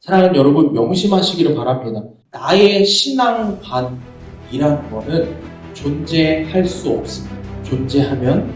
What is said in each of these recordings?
사랑하는 여러분, 명심하시기를 바랍니다. 나의 신앙관이라는 것은 존재할 수 없습니다. 존재하면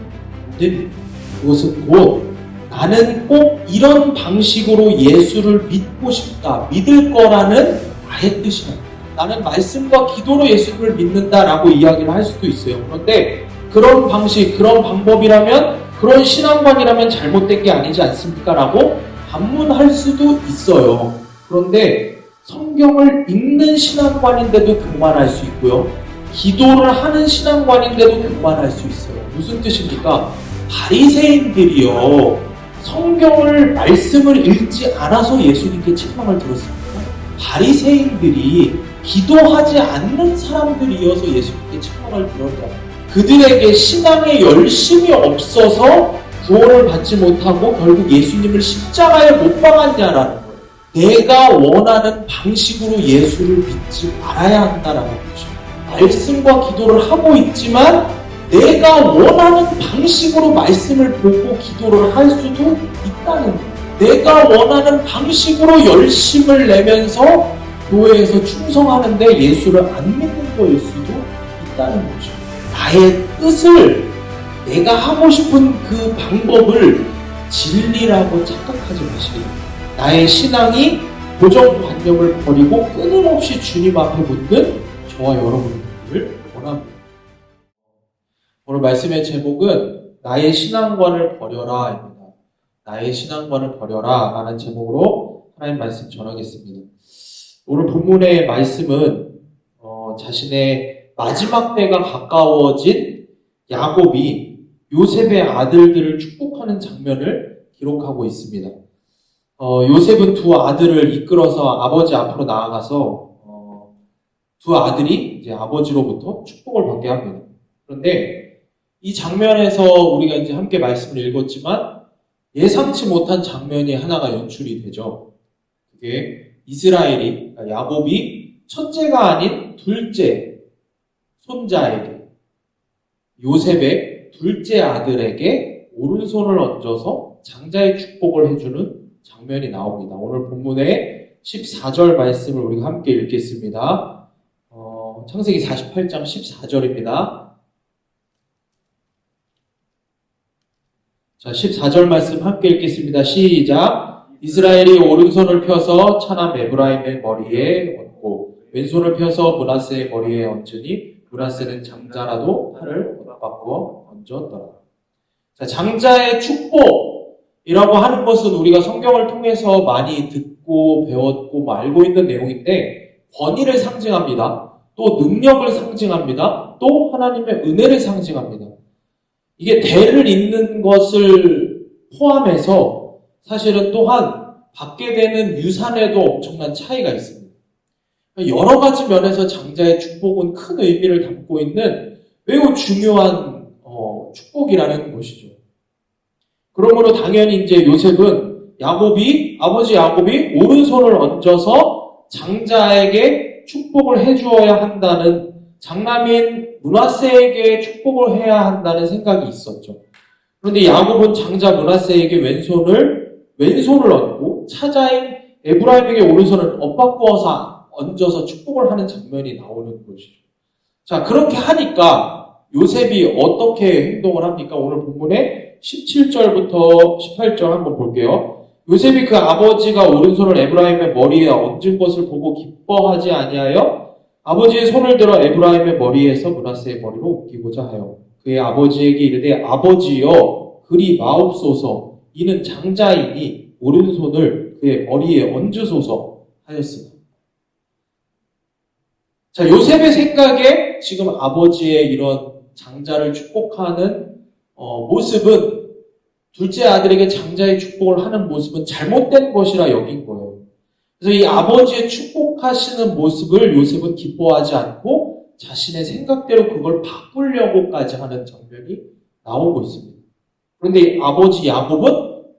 안 됩니다. 그것은 곧 나는 꼭 이런 방식으로 예수를 믿고 싶다, 믿을 거라는 나의 뜻이다. 나는 말씀과 기도로 예수를 믿는다라고 이야기를 할 수도 있어요. 그런데 그런 방식, 그런 방법이라면, 그런 신앙관이라면 잘못된 게 아니지 않습니까? 라고 반문할 수도 있어요. 그런데 성경을 읽는 신앙관인데도 교만할 수 있고요. 기도를 하는 신앙관인데도 교만할 수 있어요. 무슨 뜻입니까? 바리새인들이요, 성경을, 말씀을 읽지 않아서 예수님께 책망을 들었습니다. 바리새인들이 기도하지 않는 사람들이어서 예수님께 책망을 들었다. 그들에게 신앙의 열심이 없어서 구원을 받지 못하고 결국 예수님을 십자가에 못 박았냐라는 거예요. 내가 원하는 방식으로 예수를 믿지 말아야 한다라는 것이죠. 말씀과 기도를 하고 있지만 내가 원하는 방식으로 말씀을 보고 기도를 할 수도 있다는 거예요. 내가 원하는 방식으로 열심을 내면서 교회에서 충성하는데 예수를 안 믿는 거일 수도 있다는 거죠. 나의 뜻을, 내가 하고 싶은 그 방법을 진리라고 착각하지 마시기 바랍니다. 나의 신앙이 고정관념을 버리고 끊임없이 주님 앞에 묻는 저와 여러분들을 원합니다. 오늘 말씀의 제목은 나의 신앙관을 버려라입니다. 나의 신앙관을 버려라 라는 제목으로 하나님 말씀 전하겠습니다. 오늘 본문의 말씀은 자신의 마지막 때가 가까워진 야곱이 요셉의 아들들을 축복하는 장면을 기록하고 있습니다. 요셉은 두 아들을 이끌어서 아버지 앞으로 나아가서 두 아들이 이제 아버지로부터 축복을 받게 합니다. 그런데 이 장면에서 우리가 이제 함께 말씀을 읽었지만 예상치 못한 장면이 하나가 연출이 되죠. 그게 이스라엘이, 그러니까 야곱이 첫째가 아닌 둘째 손자에게, 요셉의 둘째 아들에게 오른손을 얹어서 장자의 축복을 해주는 장면이 나옵니다. 오늘 본문의 14절 말씀을 우리가 함께 읽겠습니다. 창세기 48장 14절입니다. 자, 14절 말씀 함께 읽겠습니다. 시작. 이스라엘이 오른손을 펴서 차남 에브라임의 머리에 얹고 왼손을 펴서 므낫세의 머리에 얹으니 므낫세는 장자라도 팔을 바꾸어 얹었더라. 자, 장자의 축복이라고 하는 것은 우리가 성경을 통해서 많이 듣고 배웠고 알고 있는 내용인데 권위를 상징합니다. 또 능력을 상징합니다. 또 하나님의 은혜를 상징합니다. 이게 대를 잇는 것을 포함해서 사실은 또한 받게 되는 유산에도 엄청난 차이가 있습니다. 여러 가지 면에서 장자의 축복은 큰 의미를 담고 있는 매우 중요한 축복이라는 것이죠. 그러므로 당연히 이제 요셉은 아버지 야곱이 오른손을 얹어서 장자에게 축복을 해주어야 한다는, 장남인 므낫세에게 축복을 해야 한다는 생각이 있었죠. 그런데 야곱은 장자 므낫세에게 왼손을 얹고 차자인 에브라임에게 오른손을 엇바꾸어서 얹어서 축복을 하는 장면이 나오는 것이죠. 자, 그렇게 하니까 요셉이 어떻게 행동을 합니까? 오늘 본문에 17절부터 18절 한번 볼게요. 요셉이 그 아버지가 오른손을 에브라임의 머리에 얹은 것을 보고 기뻐하지 아니하여 아버지의 손을 들어 에브라임의 머리에서 므낫세의 머리로 옮기고자 하여 그의 아버지에게 이르되 아버지여 그리 마옵소서 이는 장자이니 오른손을 그의 머리에 얹으소서 하였습니다. 자, 요셉의 생각에 지금 아버지의 이런 장자를 축복하는 모습은, 둘째 아들에게 장자의 축복을 하는 모습은 잘못된 것이라 여긴 거예요. 그래서 이 아버지의 축복하시는 모습을 요셉은 기뻐하지 않고 자신의 생각대로 그걸 바꾸려고까지 하는 장면이 나오고 있습니다. 그런데 아버지 야곱은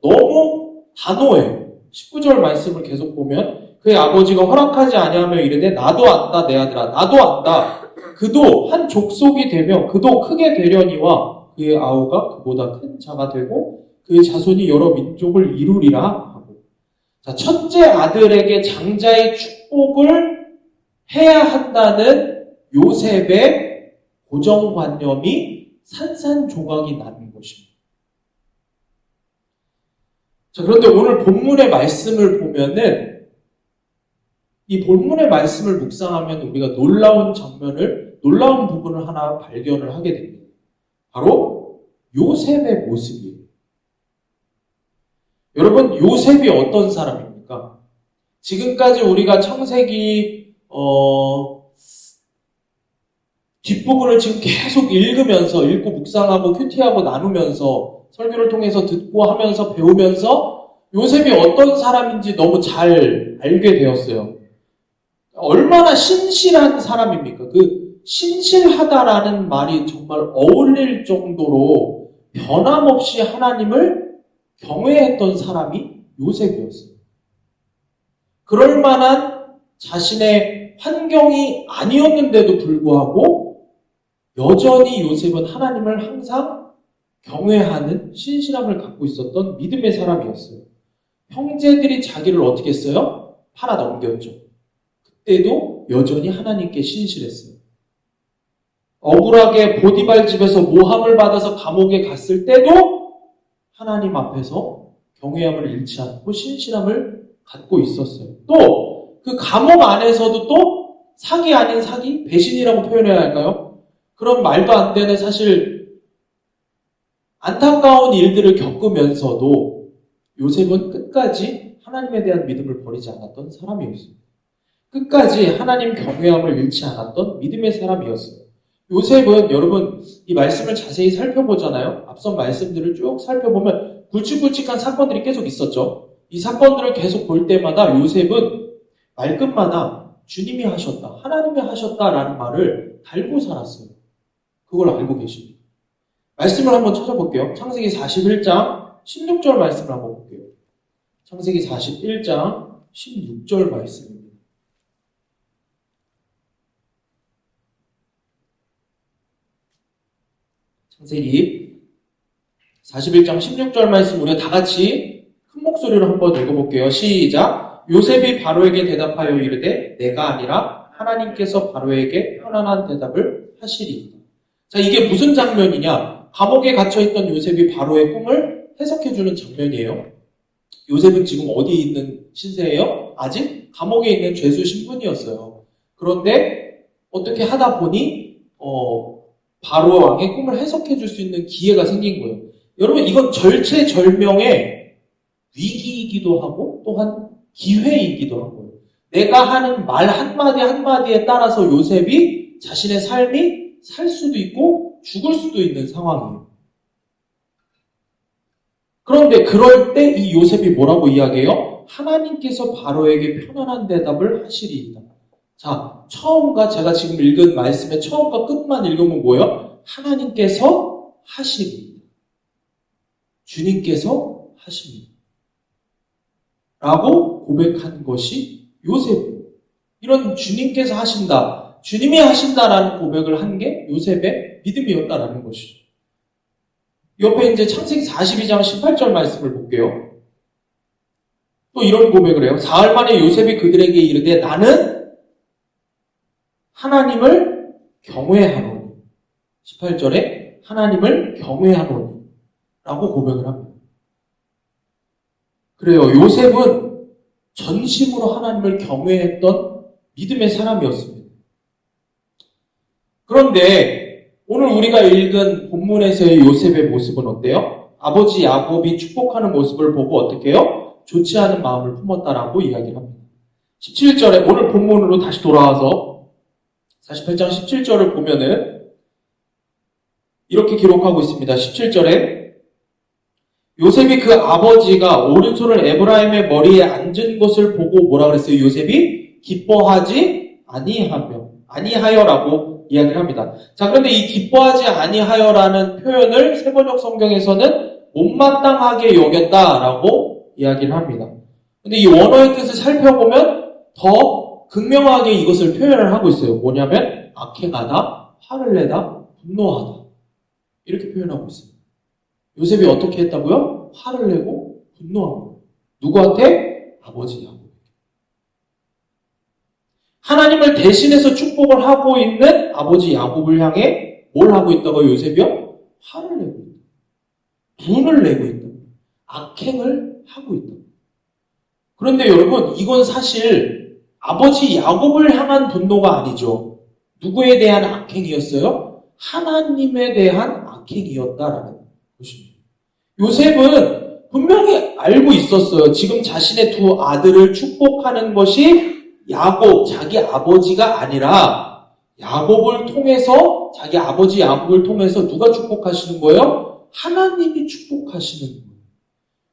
너무 단호해요. 19절 말씀을 계속 보면 그의 아버지가 허락하지 아니하며 이르되 나도 안다 내 아들아 나도 안다. 그도 한 족속이 되며 그도 크게 되려니와 그의 아우가 그보다 큰 자가 되고 그의 자손이 여러 민족을 이루리라 하고. 자, 첫째 아들에게 장자의 축복을 해야 한다는 요셉의 고정관념이 산산조각이 나는 것입니다. 자, 그런데 오늘 본문의 말씀을 보면은 이 본문의 말씀을 묵상하면 우리가 놀라운 부분을 하나 발견을 하게 됩니다. 바로 요셉의 모습이에요. 여러분, 요셉이 어떤 사람입니까? 지금까지 우리가 창세기 뒷부분을 지금 계속 읽고 묵상하고 큐티하고 나누면서 설교를 통해서 듣고 하면서 배우면서 요셉이 어떤 사람인지 너무 잘 알게 되었어요. 얼마나 신실한 사람입니까? 그 신실하다라는 말이 정말 어울릴 정도로 변함없이 하나님을 경외했던 사람이 요셉이었어요. 그럴 만한 자신의 환경이 아니었는데도 불구하고 여전히 요셉은 하나님을 항상 경외하는 신실함을 갖고 있었던 믿음의 사람이었어요. 형제들이 자기를 어떻게 했어요? 팔아 넘겼죠. 그때도 여전히 하나님께 신실했어요. 억울하게 보디발 집에서 모함을 받아서 감옥에 갔을 때도 하나님 앞에서 경외함을 잃지 않고 신실함을 갖고 있었어요. 또 그 감옥 안에서도 또 사기 아닌 사기? 배신이라고 표현해야 할까요? 그런 말도 안 되는 사실 안타까운 일들을 겪으면서도 요셉은 끝까지 하나님에 대한 믿음을 버리지 않았던 사람이었습니다. 끝까지 하나님 경외함을 잃지 않았던 믿음의 사람이었어요. 요셉은 여러분 이 말씀을 자세히 살펴보잖아요. 앞선 말씀들을 쭉 살펴보면 굵직굵직한 사건들이 계속 있었죠. 이 사건들을 계속 볼 때마다 요셉은 말끝마다 주님이 하셨다, 하나님이 하셨다라는 말을 달고 살았어요. 그걸 알고 계십니다. 말씀을 한번 찾아볼게요. 창세기 41장 16절 말씀을 한번 볼게요. 창세기 41장 16절 말씀입니다. 창세기 41장 16절 말씀 우리가 다 같이 큰 목소리로 한번 읽어볼게요. 시작! 요셉이 바로에게 대답하여 이르되 내가 아니라 하나님께서 바로에게 편안한 대답을 하시리이다. 자, 이게 무슨 장면이냐? 감옥에 갇혀있던 요셉이 바로의 꿈을 해석해주는 장면이에요. 요셉은 지금 어디 있는 신세예요? 아직 감옥에 있는 죄수 신분이었어요. 그런데 어떻게 하다 보니 바로 왕의 꿈을 해석해줄 수 있는 기회가 생긴 거예요. 여러분, 이건 절체절명의 위기이기도 하고 또한 기회이기도 하고요. 내가 하는 말 한마디 한마디에 따라서 요셉이 자신의 삶이 살 수도 있고 죽을 수도 있는 상황이에요. 그런데 그럴 때 이 요셉이 뭐라고 이야기해요? 하나님께서 바로에게 편안한 대답을 하시리이다. 자, 처음과 제가 지금 읽은 말씀의 처음과 끝만 읽으면 뭐예요? 하나님께서 하시리이다. 주님께서 하십니다. 라고 고백한 것이 요셉이에요. 이런 주님께서 하신다, 주님이 하신다라는 고백을 한 게 요셉의 믿음이었다라는 것이죠. 옆에 이제 창세기 42장 18절 말씀을 볼게요. 또 이런 고백을 해요. 사흘 만에 요셉이 그들에게 이르되 나는 하나님을 경외하노니. 18절에 하나님을 경외하노니 라고 고백을 합니다. 그래요. 요셉은 전심으로 하나님을 경외했던 믿음의 사람이었습니다. 그런데 오늘 우리가 읽은 본문에서의 요셉의 모습은 어때요? 아버지 야곱이 축복하는 모습을 보고 어떻게 해요? 좋지 않은 마음을 품었다라고 이야기를 합니다. 17절에 오늘 본문으로 다시 돌아와서 48장 17절을 보면은 이렇게 기록하고 있습니다. 17절에 요셉이 그 아버지가 오른손을 에브라임의 머리에 앉은 것을 보고 뭐라 그랬어요? 요셉이 기뻐하지 아니하여라고 이야기를 합니다. 자, 그런데 이 기뻐하지 아니하여라는 표현을 세번역 성경에서는 못마땅하게 여겼다라고 이야기를 합니다. 근데 이 원어의 뜻을 살펴보면 더 극명하게 이것을 표현을 하고 있어요. 뭐냐면 악행하다, 화를 내다, 분노하다. 이렇게 표현하고 있습니다. 요셉이 어떻게 했다고요? 화를 내고 분노한 거예요. 누구한테? 아버지 야곱. 하나님을 대신해서 축복을 하고 있는 아버지 야곱을 향해 뭘 하고 있다고요, 요셉이요? 화를 내고 있다. 분을 내고 있다. 악행을 하고 있다. 그런데 여러분, 이건 사실 아버지 야곱을 향한 분노가 아니죠. 누구에 대한 악행이었어요? 하나님에 대한 악행이었다라는 것입니다. 요셉은 분명히 알고 있었어요. 지금 자신의 두 아들을 축복하는 것이 야곱, 자기 아버지가 아니라 야곱을 통해서, 자기 아버지 야곱을 통해서 누가 축복하시는 거예요? 하나님이 축복하시는 거예요.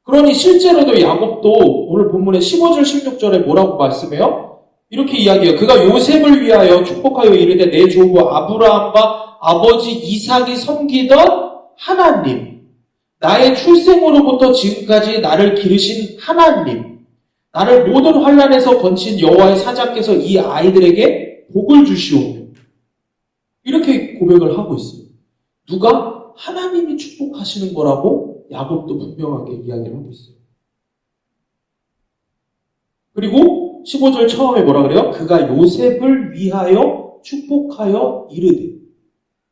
그러니 실제로도 야곱도 오늘 본문의 15절, 16절에 뭐라고 말씀해요? 이렇게 이야기해요. 그가 요셉을 위하여 축복하여 이르되 내 조부 아브라함과 아버지 이삭이 섬기던 하나님, 나의 출생으로부터 지금까지 나를 기르신 하나님, 나를 모든 환난에서 건진 여호와의 사자께서 이 아이들에게 복을 주시오며, 이렇게 고백을 하고 있어요. 누가? 하나님이 축복하시는 거라고 야곱도 분명하게 이야기를 하고 있어요. 그리고 15절 처음에 뭐라 그래요? 그가 요셉을 위하여 축복하여 이르되.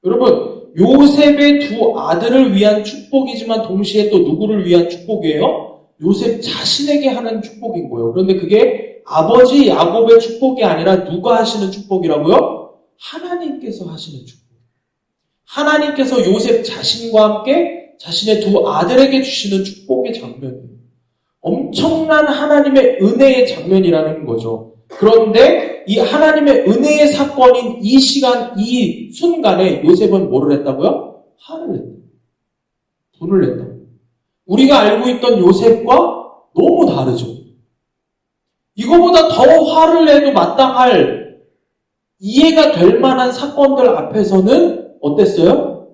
여러분, 요셉의 두 아들을 위한 축복이지만 동시에 또 누구를 위한 축복이에요? 요셉 자신에게 하는 축복인 거예요. 그런데 그게 아버지 야곱의 축복이 아니라 누가 하시는 축복이라고요? 하나님께서 하시는 축복. 하나님께서 요셉 자신과 함께 자신의 두 아들에게 주시는 축복의 장면이에요. 엄청난 하나님의 은혜의 장면이라는 거죠. 그런데 이 하나님의 은혜의 사건인 이 시간, 이 순간에 요셉은 뭐를 했다고요? 화를 냈다. 분을 냈다. 우리가 알고 있던 요셉과 너무 다르죠. 이거보다 더 화를 내도 마땅할, 이해가 될 만한 사건들 앞에서는 어땠어요?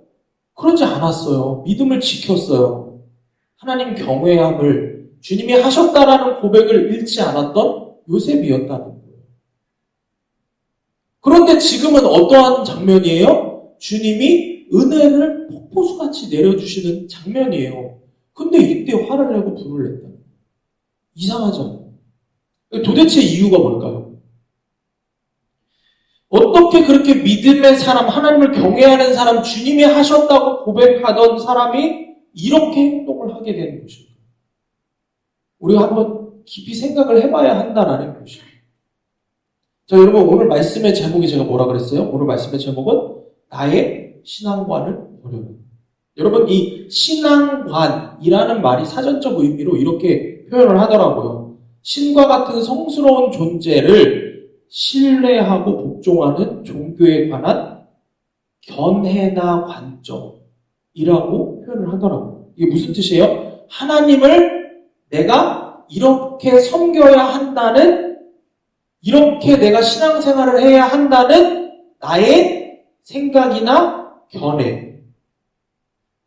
그러지 않았어요. 믿음을 지켰어요. 하나님 경외함을 주님이 하셨다라는 고백을 잃지 않았던 요셉이었다는 거예요. 그런데 지금은 어떠한 장면이에요? 주님이 은혜를 폭포수같이 내려주시는 장면이에요. 근데 이때 화를 내고 불을 냈다. 이상하죠? 도대체 이유가 뭘까요? 어떻게 그렇게 믿음의 사람, 하나님을 경외하는 사람, 주님이 하셨다고 고백하던 사람이 이렇게 행동을 하게 되는 것일까요? 우리가 한번 깊이 생각을 해봐야 한다는 것입니다. 자, 여러분, 오늘 말씀의 제목이 제가 뭐라 그랬어요? 오늘 말씀의 제목은 나의 신앙관을 버려라. 여러분, 이 신앙관이라는 말이 사전적 의미로 이렇게 표현을 하더라고요. 신과 같은 성스러운 존재를 신뢰하고 복종하는 종교에 관한 견해나 관점이라고 표현을 하더라고요. 이게 무슨 뜻이에요? 하나님을 내가 이렇게 섬겨야 한다는, 이렇게 내가 신앙생활을 해야 한다는 나의 생각이나 견해,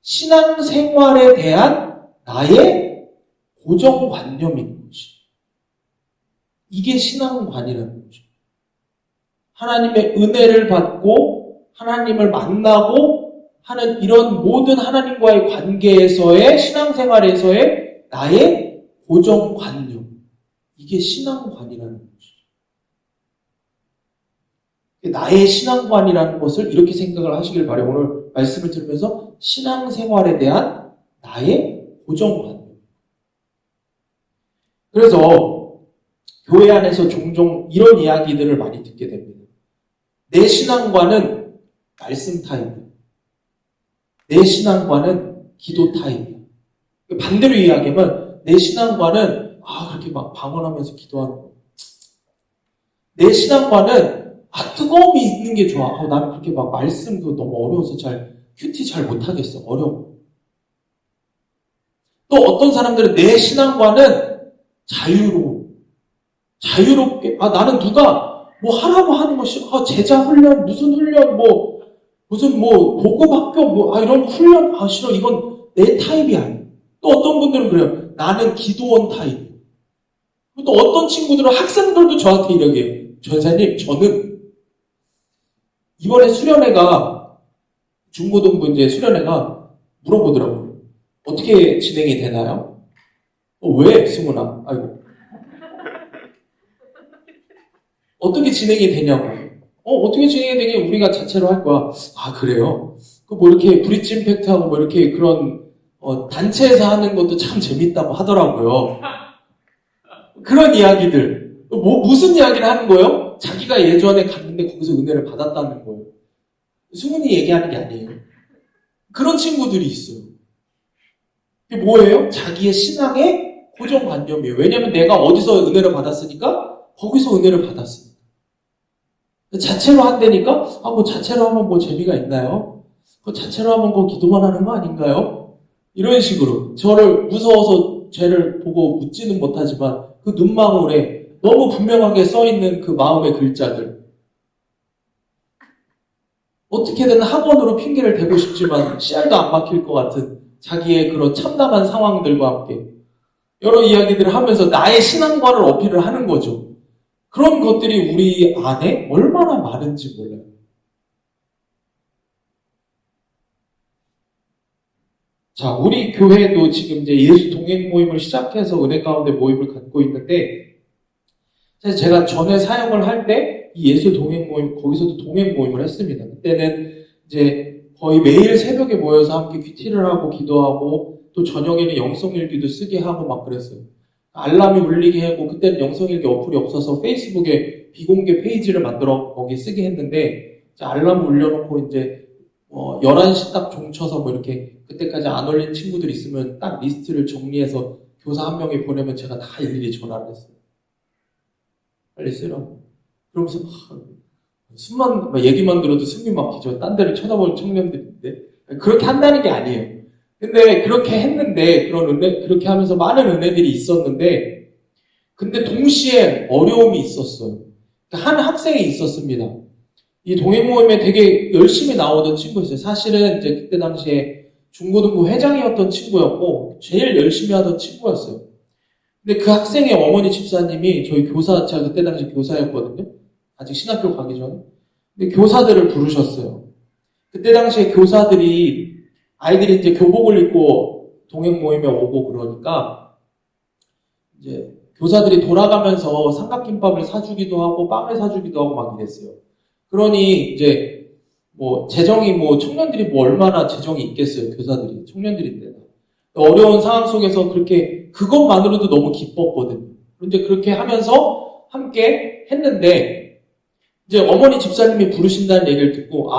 신앙생활에 대한 나의 고정관념인 거지. 이게 신앙관이라는 거죠. 하나님의 은혜를 받고 하나님을 만나고 하는 이런 모든 하나님과의 관계에서의, 신앙생활에서의 나의 고정관념, 이게 신앙관이라는 거죠. 나의 신앙관이라는 것을 이렇게 생각을 하시길 바라요. 오늘 말씀을 들으면서 신앙생활에 대한 나의 고정관념. 그래서 교회 안에서 종종 이런 이야기들을 많이 듣게 됩니다. 내 신앙관은 말씀 타입이야. 내 신앙관은 기도 타입이야. 반대로 이야기하면 내 신앙관은 그렇게 막 방언하면서 기도하는 거. 내 신앙관은 뜨거움이 있는 게 좋아. 나는 그렇게 막 말씀 너무 어려워서 큐티 잘 못하겠어. 어려워. 또 어떤 사람들은 내 신앙관은 자유로워. 자유롭게, 나는 누가 뭐 하라고 하는 것이, 제자 훈련, 무슨 훈련, 무슨 고급 학교, 이런 훈련, 싫어. 이건 내 타입이 아니야. 또 어떤 분들은 그래요. 나는 기도원 타입. 또 어떤 친구들은, 학생들도 저한테 이렇게 해요. 전사님, 저는 이번에 수련회가, 중고등부 이제 수련회가 물어보더라고요. 어떻게 진행이 되나요? 왜, 승훈아? 아이고. 어떻게 진행이 되냐고. 어떻게 진행이 되냐? 우리가 자체로 할 거야. 아, 그래요? 그 뭐 이렇게 브릿지 임팩트하고 뭐 이렇게 그런 단체에서 하는 것도 참 재밌다고 하더라고요. 그런 이야기들. 무슨 이야기를 하는 거예요? 자기가 예전에 갔는데 거기서 은혜를 받았다는 거예요. 수문이 얘기하는 게 아니에요. 그런 친구들이 있어요. 그게 뭐예요? 자기의 신앙의 고정관념이에요. 왜냐면 내가 어디서 은혜를 받았으니까 거기서 은혜를 받았으니까. 자체로 한다니까? 뭐 자체로 하면 뭐 재미가 있나요? 그 자체로 하면 뭐 기도만 하는 거 아닌가요? 이런 식으로 저를 무서워서 죄를 보고 묻지는 못하지만 그 눈망울에 너무 분명하게 써있는 그 마음의 글자들. 어떻게든 학원으로 핑계를 대고 싶지만 씨알도 안 막힐 것 같은 자기의 그런 참담한 상황들과 함께 여러 이야기들을 하면서 나의 신앙과를 어필을 하는 거죠. 그런 것들이 우리 안에 얼마나 많은지 몰라요. 자, 우리 교회도 지금 이제 예수 동행 모임을 시작해서 은혜 가운데 모임을 갖고 있는데, 사실 제가 전에 사역을 할 때 이 예수 동행 모임, 거기서도 동행 모임을 했습니다. 그때는 이제 거의 매일 새벽에 모여서 함께 큐티를 하고 기도하고 또 저녁에는 영성일기도 쓰게 하고 막 그랬어요. 알람이 울리게 하고 그때는 영성일기 어플이 없어서 페이스북에 비공개 페이지를 만들어 거기 쓰게 했는데 알람 울려놓고 이제 11시 딱 종쳐서 뭐 이렇게 그때까지 안 올린 친구들 있으면 딱 리스트를 정리해서 교사 한 명이 보내면 제가 다 일일이 전화를 했어요. 빨리 쓰라고. 그러면서 얘기만 들어도 숨이 막히죠. 딴 데를 쳐다보는 청년들인데 그렇게 한다는 게 아니에요. 근데 그렇게 했는데 그런 은혜, 그렇게 하면서 많은 은혜들이 있었는데 근데 동시에 어려움이 있었어요. 한 학생이 있었습니다. 이 동행 모임에 되게 열심히 나오던 친구였어요. 사실은 이제 그때 당시에 중고등부 회장이었던 친구였고 제일 열심히 하던 친구였어요. 근데 그 학생의 어머니 집사님이 저희 교사, 제가 그때 당시 교사였거든요. 아직 신학교 가기 전에. 근데 교사들을 부르셨어요. 그때 당시에 교사들이 아이들이 이제 교복을 입고 동행 모임에 오고 그러니까 이제 교사들이 돌아가면서 삼각김밥을 사주기도 하고 빵을 사주기도 하고 막 이랬어요. 그러니 이제 뭐 재정이 뭐 청년들이 뭐 얼마나 재정이 있겠어요. 교사들이 청년들인데 어려운 상황 속에서 그렇게 그것만으로도 너무 기뻤거든요. 그런데 그렇게 하면서 함께 했는데 이제 어머니 집사님이 부르신다는 얘기를 듣고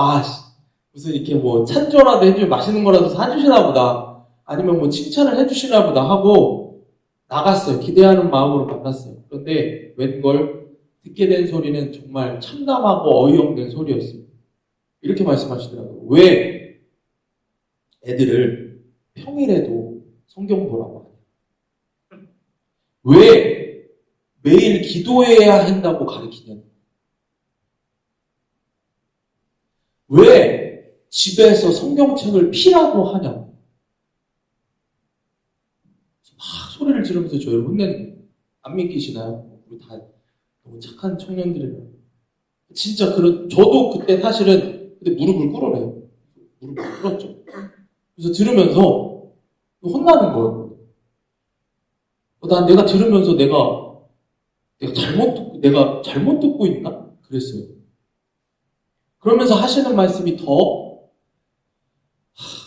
무슨 이렇게 뭐 찬조라도 해주면 맛있는 거라도 사주시나 보다 아니면 뭐 칭찬을 해주시나 보다 하고 나갔어요. 기대하는 마음으로 만났어요. 그런데 웬걸 듣게 된 소리는 정말 참담하고 어이없는 소리였어요. 이렇게 말씀하시더라고요. 왜 애들을 평일에도 성경 보라고 하냐? 왜 매일 기도해야 한다고 가르치냐? 왜 집에서 성경책을 피라고 하냐? 막 소리를 지르면서 저를 혼내는 거예요. 안 믿기시나요? 우리 다 너무 착한 청년들이라. 진짜 저도 그때 사실은 그때 무릎을 꿇어내요. 무릎을 꿇었죠. 그래서 들으면서 혼나는 거예요. 내가 들으면서 내가 잘못 듣고 있나? 그랬어요. 그러면서 하시는 말씀이 더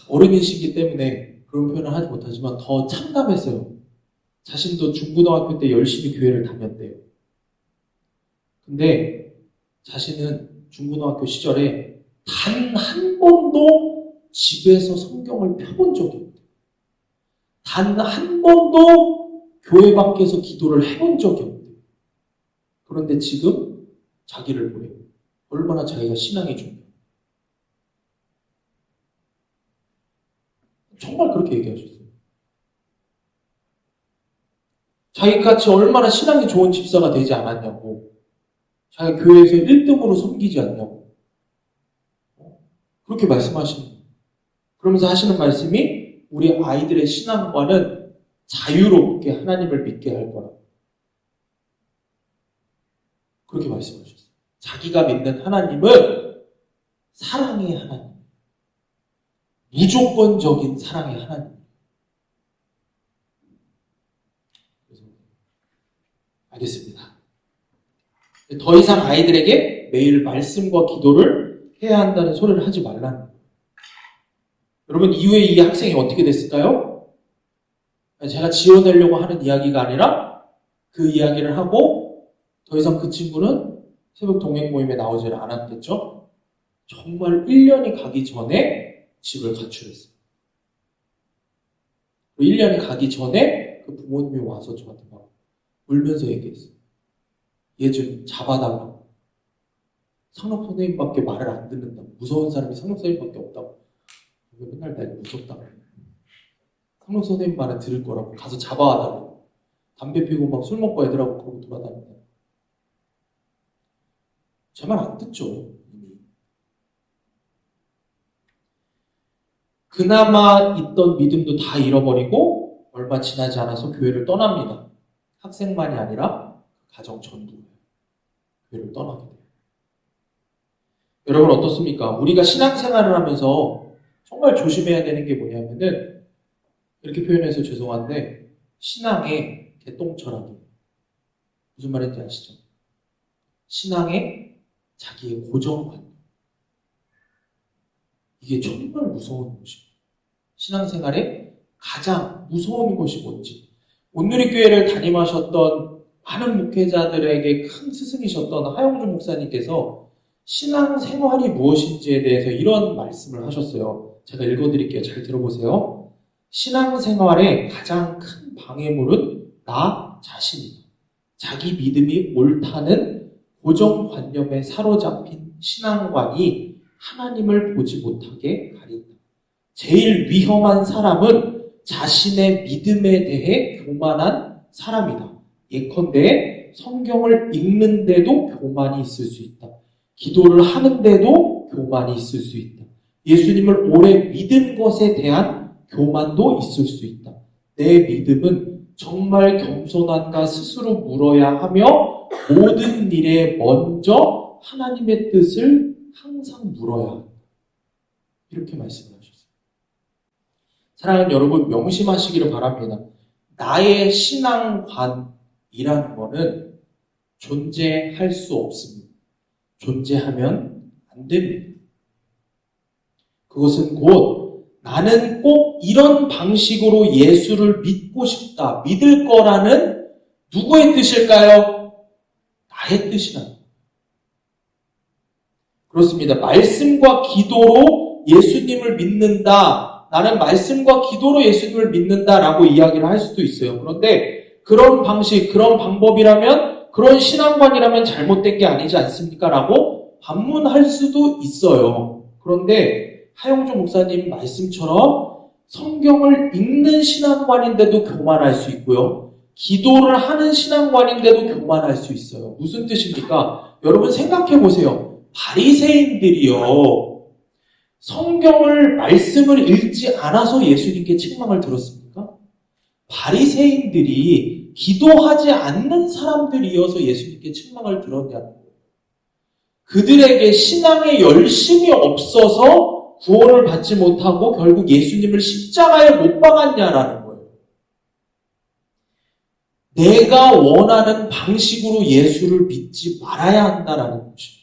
어른이시기 때문에 그런 표현을 하지 못하지만 더 참담했어요. 자신도 중고등학교 때 열심히 교회를 다녔대요. 근데 자신은 중고등학교 시절에 단 한 번도 집에서 성경을 펴본 적이 없대요. 단 한 번도 교회 밖에서 기도를 해본 적이 없대요. 그런데 지금 자기를 보래요. 얼마나 자기가 신앙이 중요해요. 정말 그렇게 얘기하셨어요. 자기같이 얼마나 신앙이 좋은 집사가 되지 않았냐고. 자기가 교회에서 1등으로 섬기지 않냐고. 그렇게 말씀하시는 거예요. 그러면서 하시는 말씀이 우리 아이들의 신앙과는 자유롭게 하나님을 믿게 할 거라. 그렇게 말씀하셨어요. 자기가 믿는 하나님은 사랑의 하나님. 무조건적인 사랑의 하나님. 그래서 알겠습니다. 더 이상 아이들에게 매일 말씀과 기도를 해야 한다는 소리를 하지 말라는 거예요. 여러분, 이후에 이 학생이 어떻게 됐을까요? 제가 지어내려고 하는 이야기가 아니라 그 이야기를 하고 더 이상 그 친구는 새벽 동행 모임에 나오지를 않았겠죠? 정말 1년이 가기 전에 집을 가출했어요. 1년이 가기 전에 그 부모님이 와서 저한테 막 울면서 얘기했어요. 얘 좀 잡아달라고. 상록 선생님밖에 말을 안 듣는다고. 무서운 사람이 상록 선생님밖에 없다고. 왜 맨날 날 무섭다고. 상록 선생님 말은 들을 거라고. 가서 잡아와달라고. 담배 피우고 막 술 먹고 애들하고 그러고 돌아다닌다. 제 말 안 듣죠. 이미. 그나마 있던 믿음도 다 잃어버리고 얼마 지나지 않아서 교회를 떠납니다. 학생만이 아니라 가정 전부 교회를 떠나게 돼요. 여러분 어떻습니까? 우리가 신앙생활을 하면서 정말 조심해야 되는 게 뭐냐면은 이렇게 표현해서 죄송한데 신앙의 개똥철학이에요. 무슨 말인지 아시죠? 신앙의 자기의 고정관념. 이게 정말 무서운 것입니다. 신앙생활에 가장 무서운 것이 뭔지. 온누리교회를 담임하셨던 많은 목회자들에게 큰 스승이셨던 하영주 목사님께서 신앙생활이 무엇인지에 대해서 이런 말씀을 하셨어요. 제가 읽어드릴게요. 잘 들어보세요. 신앙생활의 가장 큰 방해물은 나 자신이다. 자기 믿음이 옳다는 고정관념에 사로잡힌 신앙관이 하나님을 보지 못하게 가린다. 제일 위험한 사람은 자신의 믿음에 대해 교만한 사람이다. 예컨대 성경을 읽는데도 교만이 있을 수 있다. 기도를 하는데도 교만이 있을 수 있다. 예수님을 오래 믿은 것에 대한 교만도 있을 수 있다. 내 믿음은 정말 겸손한가 스스로 물어야 하며 모든 일에 먼저 하나님의 뜻을 항상 물어야 한다. 이렇게 말씀을 하셨어요. 사랑하는 여러분, 명심하시기를 바랍니다. 나의 신앙관이라는 것은 존재할 수 없습니다. 존재하면 안 됩니다. 그것은 곧 나는 꼭 이런 방식으로 예수를 믿고 싶다, 믿을 거라는 누구의 뜻일까요? 나의 뜻이다. 그렇습니다. 말씀과 기도로 예수님을 믿는다. 나는 말씀과 기도로 예수님을 믿는다라고 이야기를 할 수도 있어요. 그런데 그런 방식, 그런 방법이라면, 그런 신앙관이라면 잘못된 게 아니지 않습니까? 라고 반문할 수도 있어요. 그런데 하영조 목사님 말씀처럼 성경을 읽는 신앙관인데도 교만할 수 있고요. 기도를 하는 신앙관인데도 교만할 수 있어요. 무슨 뜻입니까? 여러분 생각해 보세요. 바리새인들이요. 성경을 말씀을 읽지 않아서 예수님께 책망을 들었습니까? 바리새인들이 기도하지 않는 사람들이어서 예수님께 책망을 들었냐는 거예요. 그들에게 신앙의 열심이 없어서 구원을 받지 못하고 결국 예수님을 십자가에 못 박았냐라는 거예요. 내가 원하는 방식으로 예수를 믿지 말아야 한다라는 것입니다.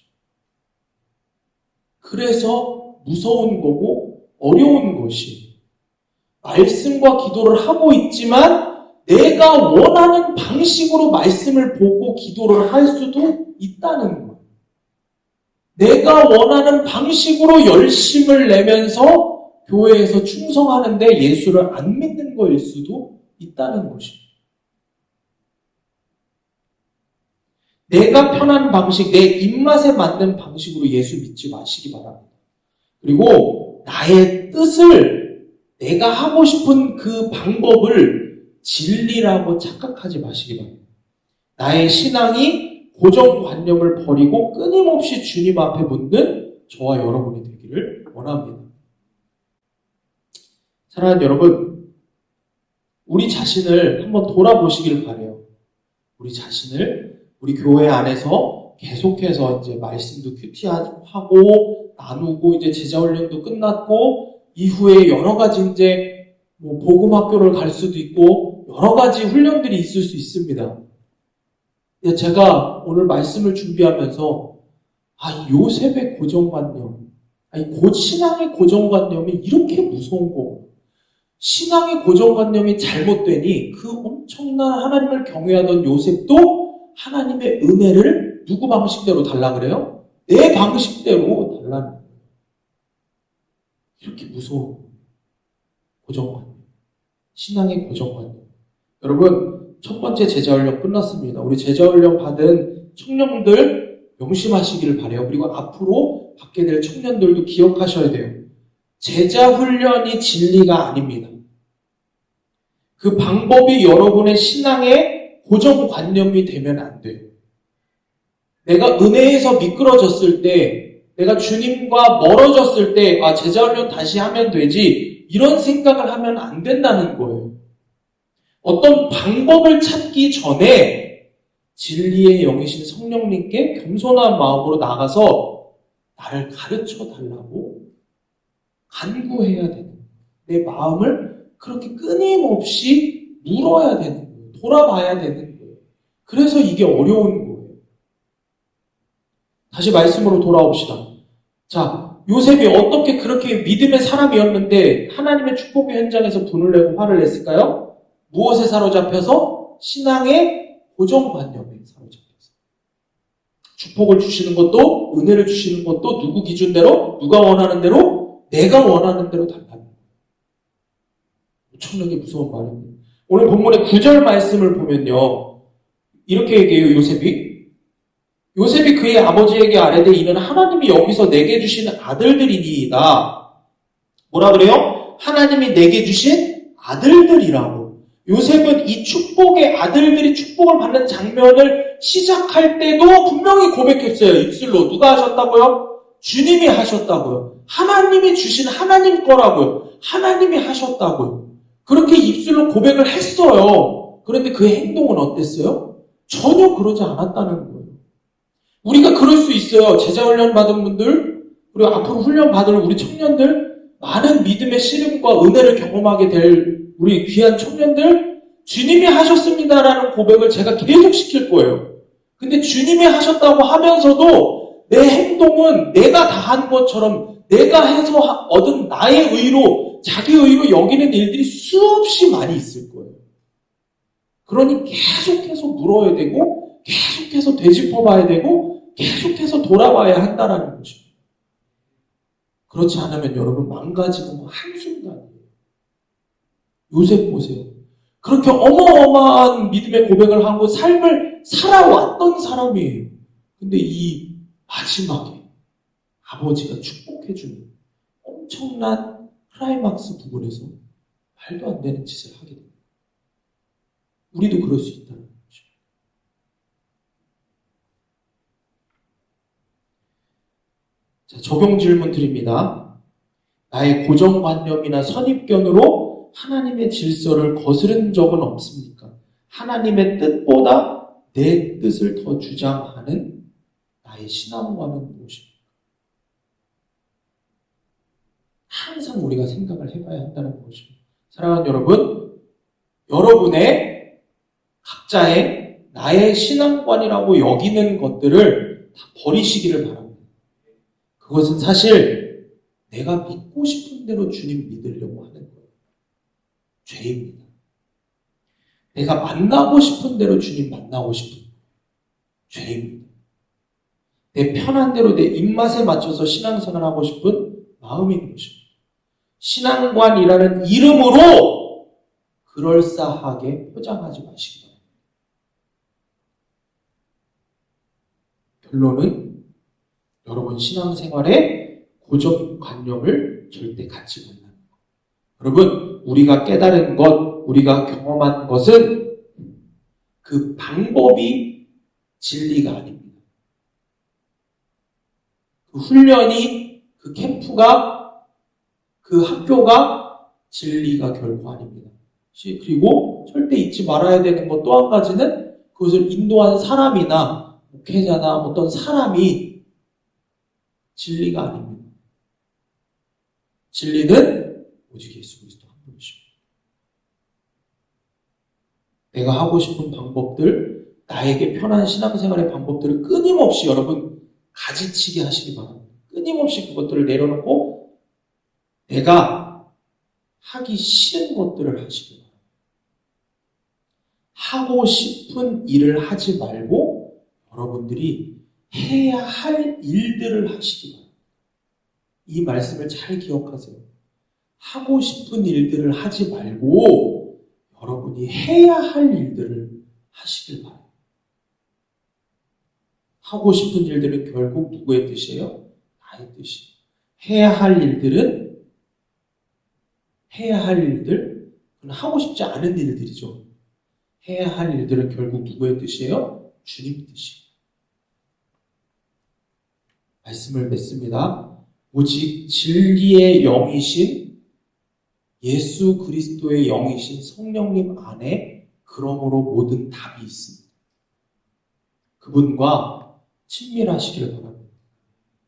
그래서 무서운 거고 어려운 것이 말씀과 기도를 하고 있지만 내가 원하는 방식으로 말씀을 보고 기도를 할 수도 있다는 거예요. 내가 원하는 방식으로 열심을 내면서 교회에서 충성하는데 예수를 안 믿는 거일 수도 있다는 것입니다. 내가 편한 방식, 내 입맛에 맞는 방식으로 예수 믿지 마시기 바랍니다. 그리고 나의 뜻을, 내가 하고 싶은 그 방법을 진리라고 착각하지 마시기 바랍니다. 나의 신앙이 고정관념을 버리고 끊임없이 주님 앞에 묻는 저와 여러분이 되기를 원합니다. 사랑하는 여러분, 우리 자신을 한번 돌아보시길 바라요. 우리 자신을 우리 교회 안에서 계속해서 이제 말씀도 큐티하고 나누고 이제 제자훈련도 끝났고 이후에 여러 가지 이제 복음학교를 갈 수도 있고 여러 가지 훈련들이 있을 수 있습니다. 제가 오늘 말씀을 준비하면서 이 요셉의 고정관념, 신앙의 고정관념이 이렇게 무서운 거. 신앙의 고정관념이 잘못되니 그 엄청난 하나님을 경외하던 요셉도 하나님의 은혜를 누구 방식대로 달라 그래요? 내 방식대로 달라는 거예요. 이렇게 무서운 고정관념. 신앙의 고정관념. 여러분, 첫 번째 제자훈련 끝났습니다. 우리 제자훈련 받은 청년들 명심하시기를 바라요. 그리고 앞으로 받게 될 청년들도 기억하셔야 돼요. 제자훈련이 진리가 아닙니다. 그 방법이 여러분의 신앙의 고정관념이 되면 안 돼요. 내가 은혜에서 미끄러졌을 때, 내가 주님과 멀어졌을 때, 제자훈련 다시 하면 되지, 이런 생각을 하면 안 된다는 거예요. 어떤 방법을 찾기 전에 진리의 영이신 성령님께 겸손한 마음으로 나가서 나를 가르쳐 달라고 간구해야 되는 거예요. 내 마음을 그렇게 끊임없이 물어야 되는 거예요. 돌아봐야 되는 거예요. 그래서 이게 어려운 거예요. 다시 말씀으로 돌아옵시다. 자, 요셉이 어떻게 그렇게 믿음의 사람이었는데 하나님의 축복의 현장에서 분을 내고 화를 냈을까요? 무엇에 사로잡혀서? 신앙의 고정관념에 사로잡혀서. 축복을 주시는 것도, 은혜를 주시는 것도 누구 기준대로, 누가 원하는 대로, 내가 원하는 대로 달라요. 엄청나게 무서운 말입니다. 오늘 본문의 9절 말씀을 보면요, 이렇게 얘기해요. 요셉이 그의 아버지에게 아뢰되 이는 하나님이 여기서 내게 주신 아들들이니이다. 뭐라 그래요? 하나님이 내게 주신 아들들이라고. 요셉은 이 축복의 아들들이 축복을 받는 장면을 시작할 때도 분명히 고백했어요. 입술로. 누가 하셨다고요? 주님이 하셨다고요. 하나님이 주신 하나님 거라고요. 하나님이 하셨다고요. 그렇게 입술로 고백을 했어요. 그런데 그 행동은 어땠어요? 전혀 그러지 않았다는 거예요. 우리가 그럴 수 있어요. 제자훈련 받은 분들, 그리고 앞으로 훈련 받을 우리 청년들, 많은 믿음의 씨름과 은혜를 경험하게 될 우리 귀한 청년들, 주님이 하셨습니다라는 고백을 제가 계속 시킬 거예요. 근데 주님이 하셨다고 하면서도 내 행동은 내가 다 한 것처럼 내가 해서 얻은 나의 의로, 자기 의로 여기는 일들이 수없이 많이 있을 거예요. 그러니 계속해서 물어야 되고, 계속해서 되짚어봐야 되고, 계속해서 돌아봐야 한다는 것입니다. 그렇지 않으면 여러분 망가지는 거 한순간이에요. 요셉 보세요. 그렇게 어마어마한 믿음의 고백을 하고 삶을 살아왔던 사람이에요. 근데 이 마지막에 아버지가 축복해주는 엄청난 클라이막스 부분에서 말도 안 되는 짓을 하게 됩니다. 우리도 그럴 수 있다는 거죠. 자, 적용 질문 드립니다. 나의 고정관념이나 선입견으로 하나님의 질서를 거스른 적은 없습니까? 하나님의 뜻보다 내 뜻을 더 주장하는 나의 신앙과는 무엇입니까? 항상 우리가 생각을 해봐야 한다는 것입니다. 사랑하는 여러분, 여러분의 각자의 나의 신앙관이라고 여기는 것들을 다 버리시기를 바랍니다. 그것은 사실 내가 믿고 싶은 대로 주님 믿으려고 하는 거예요. 죄입니다. 내가 만나고 싶은 대로 주님 만나고 싶은 거예요. 죄입니다. 내 편한 대로 내 입맛에 맞춰서 신앙생활하고 싶은 마음인 것입니다. 신앙관이라는 이름으로 그럴싸하게 포장하지 마시기 바랍니다. 결론은 여러분 신앙생활에 고정관념을 절대 갖지 말라는 것. 여러분 우리가 깨달은 것, 우리가 경험한 것은 그 방법이 진리가 아닙니다. 그 훈련이, 그 캠프가, 그 학교가 진리가 결코 아닙니다. 그리고 절대 잊지 말아야 되는 것 또 한 가지는 그것을 인도한 사람이나 목회자나 어떤 사람이 진리가 아닙니다. 진리는 오직 예수 그리스도 한 분이십니다. 내가 하고 싶은 방법들, 나에게 편한 신앙생활의 방법들을 끊임없이 여러분 가지치기 하시기 바랍니다. 끊임없이 그것들을 내려놓고 내가 하기 싫은 것들을 하시기 바랍니다. 하고 싶은 일을 하지 말고 여러분들이 해야 할 일들을 하시기 바랍니다. 이 말씀을 잘 기억하세요. 하고 싶은 일들을 하지 말고 여러분이 해야 할 일들을 하시길 바랍니다. 하고 싶은 일들은 결국 누구의 뜻이에요? 나의 뜻이에요. 해야 할 일들은 그건 하고 싶지 않은 일들이죠. 해야 할 일들은 결국 누구의 뜻이에요? 주님 뜻이에요. 말씀을 맺습니다. 오직 진리의 영이신 예수 그리스도의 영이신 성령님 안에 그러므로 모든 답이 있습니다. 그분과 친밀하시길 바랍니다.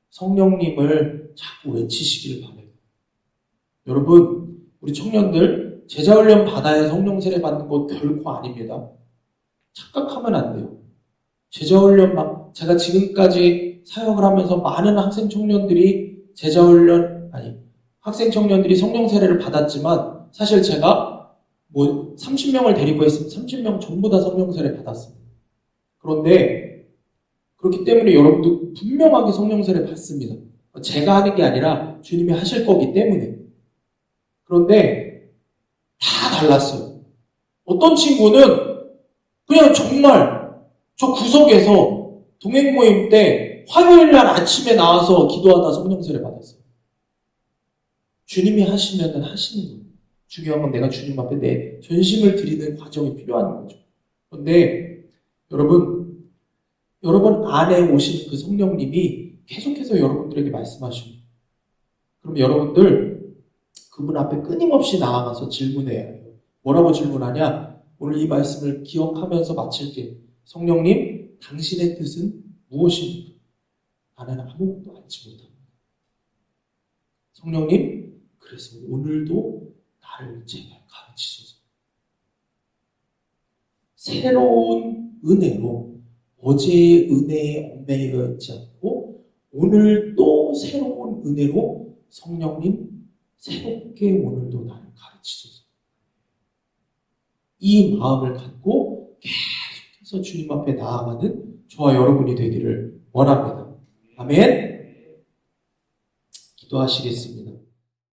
성령님을 자꾸 외치시길 바랍니다. 여러분, 우리 청년들 제자훈련 받아야 성령 세례 받는 거 결코 아닙니다. 착각하면 안 돼요. 제자훈련 제가 지금까지 사역을 하면서 많은 학생 청년들이 학생 청년들이 성령 세례를 받았지만 사실 제가 30명을 데리고 했으면 30명 전부 다 성령 세례 받았습니다. 그런데 그렇기 때문에 여러분도 분명하게 성령 세례 받습니다. 제가 하는 게 아니라 주님이 하실 거기 때문에. 그런데 다 달랐어요. 어떤 친구는 그냥 정말 저 구석에서 동행 모임 때 화요일날 아침에 나와서 기도하다 성령 세례 받았어요. 주님이 하시면 하시는 거예요. 중요한 건 내가 주님 앞에 내 전심을 드리는 과정이 필요한 거죠. 그런데 여러분 안에 오시는 그 성령님이 계속해서 여러분들에게 말씀하시고, 그럼 여러분들 그분 앞에 끊임없이 나아가서 질문해야 해요. 뭐라고 질문하냐? 오늘 이 말씀을 기억하면서 마칠게. 성령님, 당신의 뜻은 무엇입니까? 나는 아무것도 알지 못합니다. 성령님, 그래서 오늘도 나를 제발 가르치소서. 새로운 은혜로 어제의 은혜에 얽매여 있지 않고 오늘 또 새로운 은혜로 성령님 새롭게 오늘도 나를 가르치소서. 이 마음을 갖고 계속해서 주님 앞에 나아가는 저와 여러분이 되기를 원합니다. 아멘. 기도하시겠습니다.